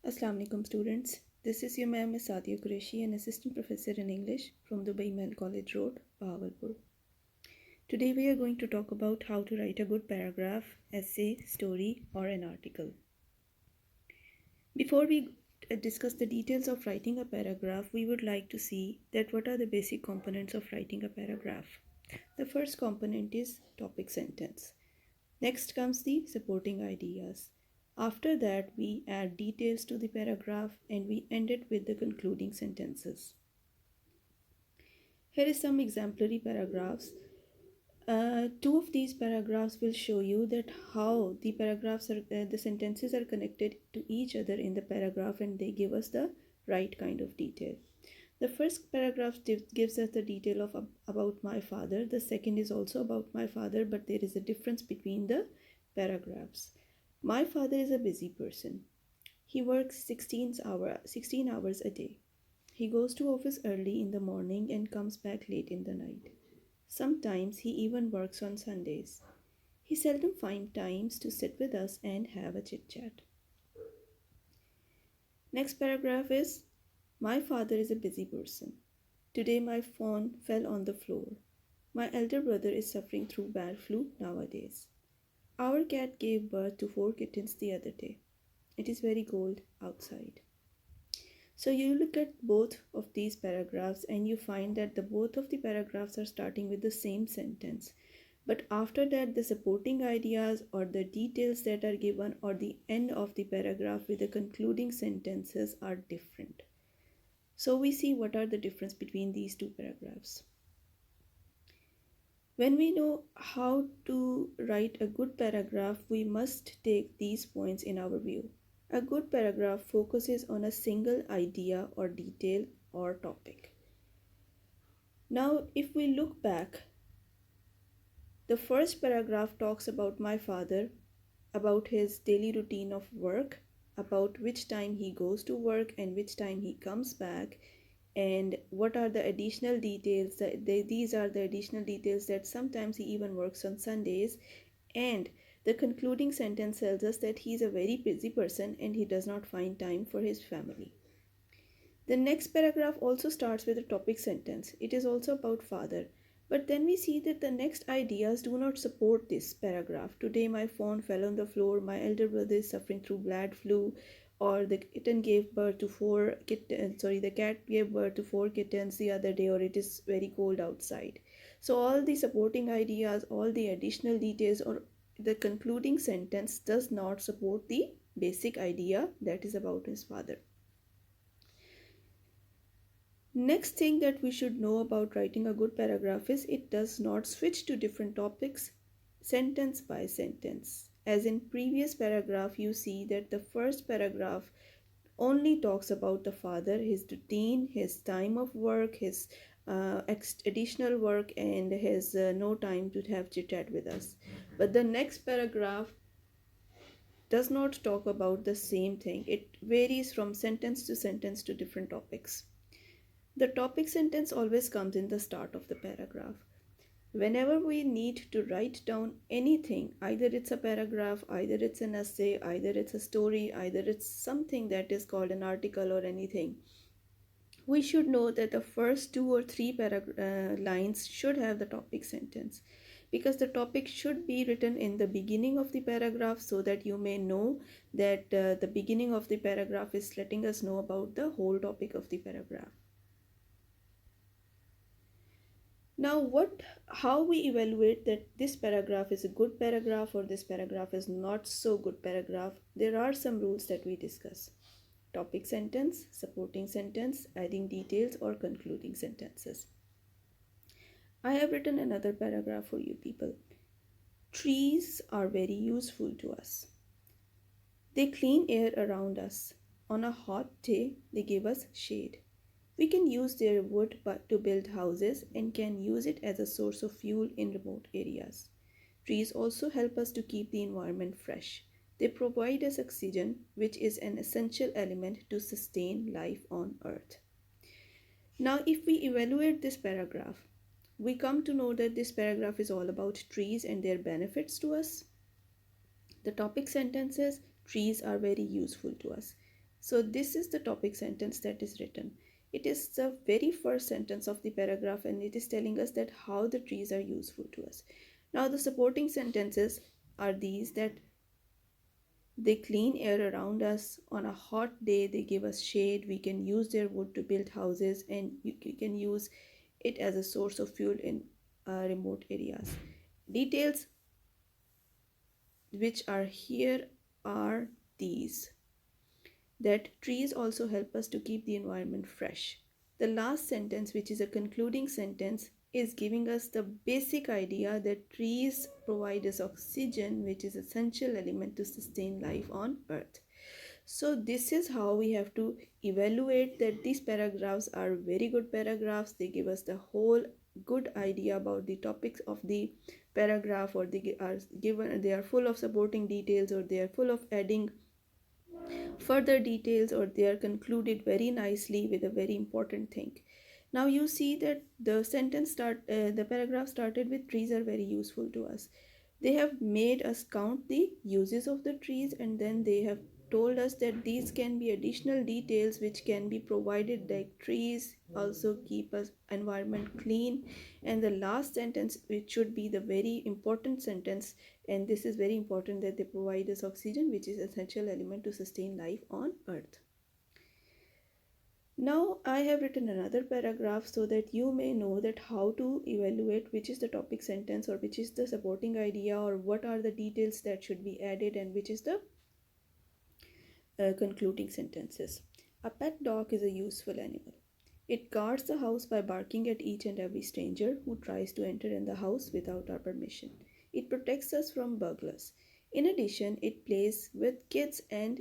Assalamu alaikum students. This is your ma'am Sadia Qureshi, an assistant professor in English from Dubai Mel College Road, Bahawalpur. Today we are going to talk about how to write a good paragraph, essay, story or an article. Before we discuss the details of writing a paragraph, we would like to see that what are the basic components of writing a paragraph. The first component is topic sentence. Next comes the supporting ideas. After that, we add details to the paragraph and we end it with the concluding sentences. Here is some exemplary paragraphs. Two of these paragraphs will show you that how the sentences are connected to each other in the paragraph and they give us the right kind of detail. The first paragraph gives us the detail of about my father. The second is also about my father, but there is a difference between the paragraphs. My father is a busy person. He works 16 hours a day. He goes to office early in the morning and comes back late in the night. Sometimes he even works on Sundays. He seldom finds times to sit with us and have a chit chat. Next paragraph is my father is a busy person. Today my phone fell on the floor. My elder brother is suffering through bad flu nowadays. Our cat gave birth to 4 kittens the other day. It is very cold outside. So you look at both of these paragraphs and you find that the both of the paragraphs are starting with the same sentence. But after that, the supporting ideas or the details that are given or the end of the paragraph with the concluding sentences are different. So we see what are the difference between these two paragraphs. When we know how to write a good paragraph, we must take these points in our view. A good paragraph focuses on a single idea or detail or topic. Now, if we look back, the first paragraph talks about my father, about his daily routine of work, about which time he goes to work and which time he comes back, and what are the additional details these are the additional details that sometimes he even works on Sundays, and the concluding sentence tells us that he is a very busy person and he does not find time for his family. The next paragraph also starts with a topic sentence. It is also about father. But then we see that the next ideas do not support this paragraph. Today my phone fell on the floor, my elder brother is suffering through bad flu, or the cat gave birth to 4 kittens the other day, or it is very cold outside. So all the supporting ideas, all the additional details, or the concluding sentence does not support the basic idea that is about his father. Next thing that we should know about writing a good paragraph is it does not switch to different topics sentence by sentence. As in previous paragraph, you see that the first paragraph only talks about the father, his routine, his time of work, his additional work, and his no time to have chit chat with us. But the next paragraph does not talk about the same thing. It varies from sentence to different topics. The topic sentence always comes in the start of the paragraph. Whenever we need to write down anything, either it's a paragraph, either it's an essay, either it's a story, either it's something that is called an article or anything, we should know that the first two or three lines should have the topic sentence, because the topic should be written in the beginning of the paragraph so that you may know that the beginning of the paragraph is letting us know about the whole topic of the paragraph. Now, how we evaluate that this paragraph is a good paragraph or this paragraph is not so good paragraph? There are some rules that we discuss. Topic sentence, supporting sentence, adding details or concluding sentences. I have written another paragraph for you people. Trees are very useful to us. They clean air around us. On a hot day, they give us shade. We can use their wood to build houses and can use it as a source of fuel in remote areas. Trees also help us to keep the environment fresh. They provide us oxygen, which is an essential element to sustain life on Earth. Now, if we evaluate this paragraph, we come to know that this paragraph is all about trees and their benefits to us. The topic sentence is trees are very useful to us. So this is the topic sentence that is written. It is the very first sentence of the paragraph and it is telling us that how the trees are useful to us. Now the supporting sentences are these, that they clean air around us. On a hot day, they give us shade. We can use their wood to build houses, and you can use it as a source of fuel in remote areas. Details which are here are these, that trees also help us to keep the environment fresh. The last sentence, which is a concluding sentence, is giving us the basic idea that trees provide us oxygen, which is essential element to sustain life on earth. So this is how we have to evaluate that these paragraphs are very good paragraphs. They give us the whole good idea about the topics of the paragraph, or they are given, they are full of supporting details, or they are full of adding further details, or they are concluded very nicely with a very important thing. Now you see that the paragraph started with trees are very useful to us. They have made us count the uses of the trees, and then they have told us that these can be additional details which can be provided, like trees also keep us environment clean. And the last sentence, which should be the very important sentence, and this is very important, that they provide us oxygen, which is essential element to sustain life on earth. Now I have written another paragraph so that you may know that how to evaluate which is the topic sentence, or which is the supporting idea, or what are the details that should be added, and which is the concluding sentences. A pet dog is a useful animal. It guards the house by barking at each and every stranger who tries to enter in the house without our permission. It protects us from burglars. In addition, it plays with kids and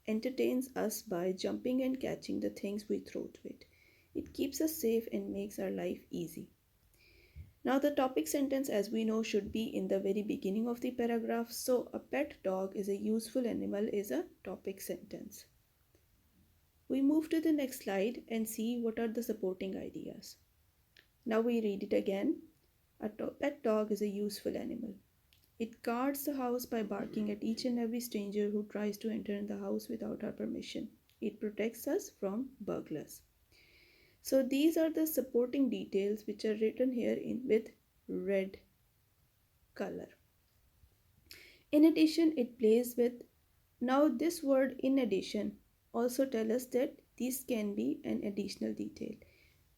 entertains us by jumping and catching the things we throw to it. It keeps us safe and makes our life easy. Now, the topic sentence, as we know, should be in the very beginning of the paragraph. So, a pet dog is a useful animal is a topic sentence. We move to the next slide and see what are the supporting ideas. Now we read it again. A pet dog is a useful animal. It guards the house by barking at each and every stranger who tries to enter in the house without our permission. It protects us from burglars. So these are the supporting details which are written here in with red color. In addition, it plays with, now this word in addition also tell us that this can be an additional detail.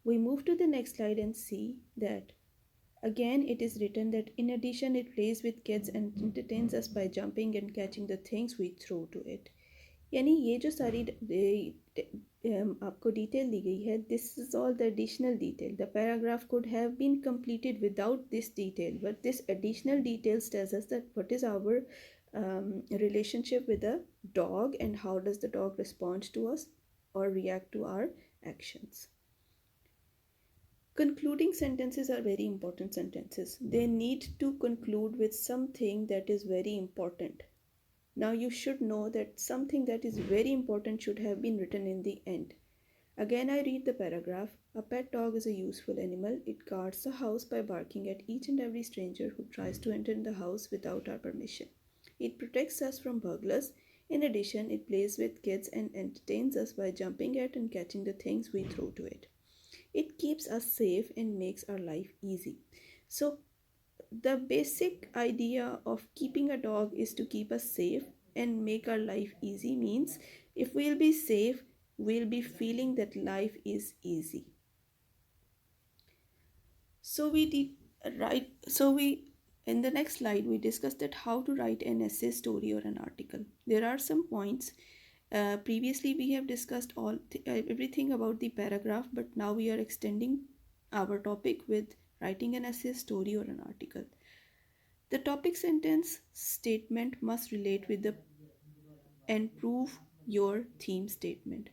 We move to the next slide and see that again it is written that in addition it plays with kids and entertains us by jumping and catching the things we throw to it. यानी ये जो सारी आपको detail दी गई है, this is all the additional detail. The paragraph could have been completed without this detail, but this additional details tells us that what is our relationship with the dog, and how does the dog respond to us or react to our actions. Concluding sentences are very important sentences. They need to conclude with something that is very important. Now you should know that something that is very important should have been written in the end. Again, I read the paragraph. A pet dog is a useful animal. It guards the house by barking at each and every stranger who tries to enter the house without our permission. It protects us from burglars. In addition, it plays with kids and entertains us by jumping at and catching the things we throw to it. It keeps us safe and makes our life easy. So the basic idea of keeping a dog is to keep us safe and make our life easy. Means if we'll be safe, we'll be feeling that life is easy. So we in the next slide we discussed that how to write an essay, story, or an article. There are some points. Previously we have discussed everything about the paragraph, but now we are extending our topic with writing an essay, story, or an article. The topic sentence statement must relate with the and prove your theme statement.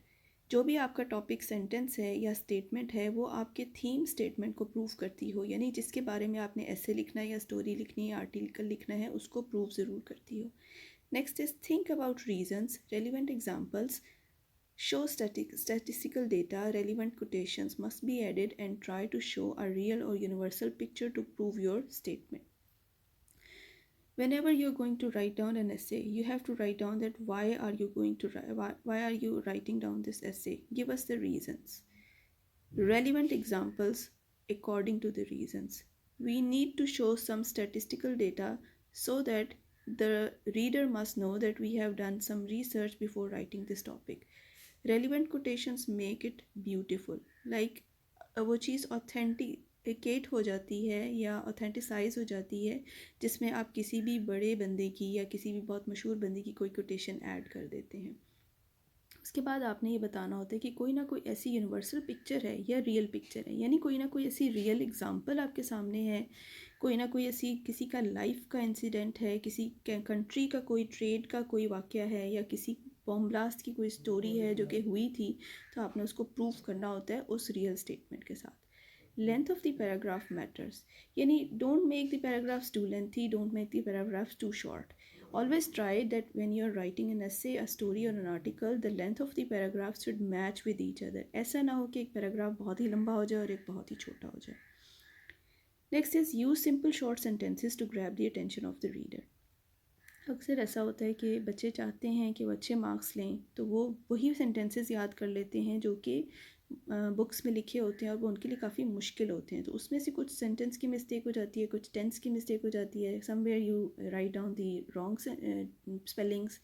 जो भी आपका topic sentence है या statement है वो आपके theme statement को prove करती हो, यानी जिसके बारे में आपने ऐसे लिखना है या स्टोरी लिखनी है या आर्टिकल लिखना है उसको प्रूव ज़रूर करती हो. Next is think about reasons, relevant examples, show statistical data, relevant quotations must be added, and try to show a real or universal picture to prove your statement. Whenever you're going to write down an essay, you have to write down that why are you going to write, why are you writing down this essay? Give us the reasons. Relevant examples according to the reasons. We need to show some statistical data so that the reader must know that we have done some research before writing this topic. Relevant quotations make it beautiful. Like वो चीज़ authenticate हो जाती है या ऑथेंटिसाइज हो जाती है जिसमें आप किसी भी बड़े बंदे की या किसी भी बहुत मशहूर बंदे की कोई कोटेशन ऐड कर देते हैं. उसके बाद आपने ये बताना होता है कि कोई ना कोई ऐसी यूनिवर्सल पिक्चर है या रियल पिक्चर है, यानी कोई ना कोई ऐसी रियल एग्जांपल आपके सामने है, कोई ना कोई ऐसी किसी का लाइफ का इंसिडेंट है, किसी कंट्री का कोई ट्रेड का कोई वाक़या है या किसी बॉम्ब ब्लास्ट की कोई स्टोरी है जो कि हुई थी, तो आपने उसको प्रूव करना होता है उस रियल स्टेटमेंट के साथ. Length of the paragraph matters. Yani, don't make the paragraphs too lengthy, don't make the paragraphs too short. Always try that when you're writing an essay, a story or an article, the length of the paragraphs should match with each other. ऐसा ना हो कि एक paragraph बहुत ही लंबा हो जाए और एक बहुत ही छोटा हो जाए. Next is use simple short sentences to grab the attention of the reader. अक्सर ऐसा होता है कि बच्चे चाहते हैं कि वो अच्छे मार्क्स लें, तो वो वही सेंटेंसेस याद कर लेते हैं जो कि बुक्स में लिखे होते हैं और वो उनके लिए काफ़ी मुश्किल होते हैं. तो उसमें से कुछ सेंटेंस की मिस्टेक हो जाती है, कुछ टेंस की मिस्टेक हो जाती है, somewhere you write down the wrong spellings.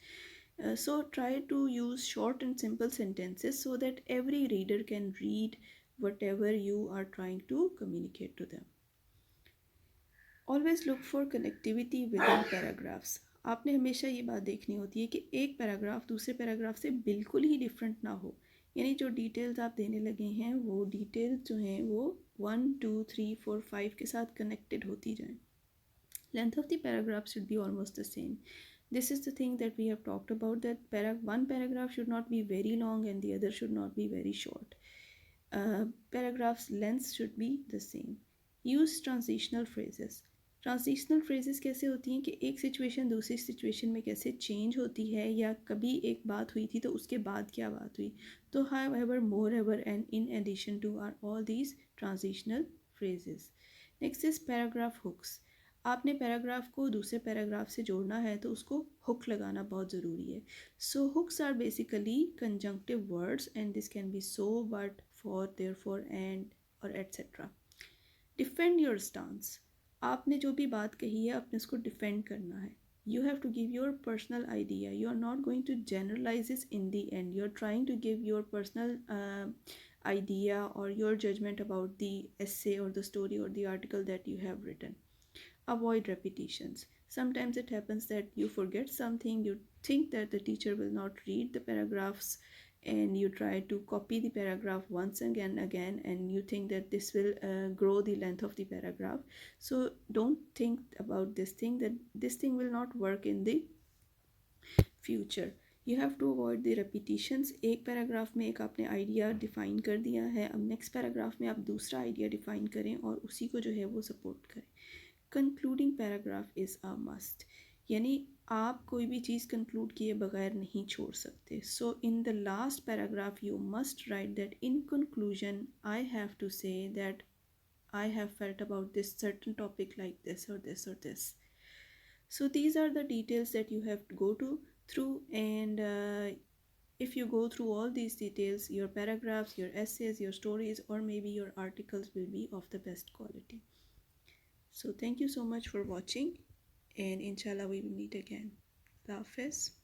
So try to use short and simple sentences so that every reader can read whatever you are trying to communicate to them. Always look for connectivity within paragraphs. आपने हमेशा ये बात देखनी होती है कि एक paragraph दूसरे पैराग्राफ से बिल्कुल ही डिफरेंट ना हो, यानी जो डिटेल्स आप देने लगे हैं वो डिटेल्स जो हैं वो 1 2 3 4 5 के साथ कनेक्टेड होती जाएं. Length of the paragraph should be almost the same. This is the thing that we have talked about, that one paragraph should not be very long and the other should not be very short. Paragraphs length should be the same. Use transitional phrases. Transitional phrases कैसे होती हैं कि एक situation दूसरी situation में कैसे change होती है, या कभी एक बात हुई थी तो उसके बाद क्या बात हुई. तो however, moreover and in addition to are all these transitional phrases. Next is paragraph hooks. आपने पैराग्राफ को दूसरे पैराग्राफ से जोड़ना है तो उसको हुक लगाना बहुत ज़रूरी है. So hooks are basically conjunctive words and this can be so, but, for, therefore, and और एट्सेट्रा. Defend your stance. आपने जो भी बात कही है आपने उसको डिफेंड करना है. You have to give your personal idea. You are not going to generalize this in the end. You are trying to give your personal idea or your judgment about the essay or the story or the article that you have written. Avoid repetitions. Sometimes it happens that you forget something, you think that the teacher will not read the paragraphs, and you try to copy the paragraph once again and again, and you think that this will grow the length of the paragraph. So don't think about this thing, that this thing will not work in the future. You have to avoid the repetitions. एक paragraph में एक आपने idea define कर दिया है, अब next paragraph में आप दूसरा आइडिया डिफाइन करें और उसी को जो है वो सपोर्ट करें. Concluding paragraph is a must. यानी आप कोई भी चीज़ कंक्लूड किए बगैर नहीं छोड़ सकते. So in the last paragraph you must write that in conclusion I have to say that I have felt about this certain topic like this or this or this. So these are the details that you have to go through, and if you go through all these details, your paragraphs, your essays, your stories, or maybe your articles will be of the best quality. So thank you so much for watching, and inshallah we will meet again. Allah Hafiz.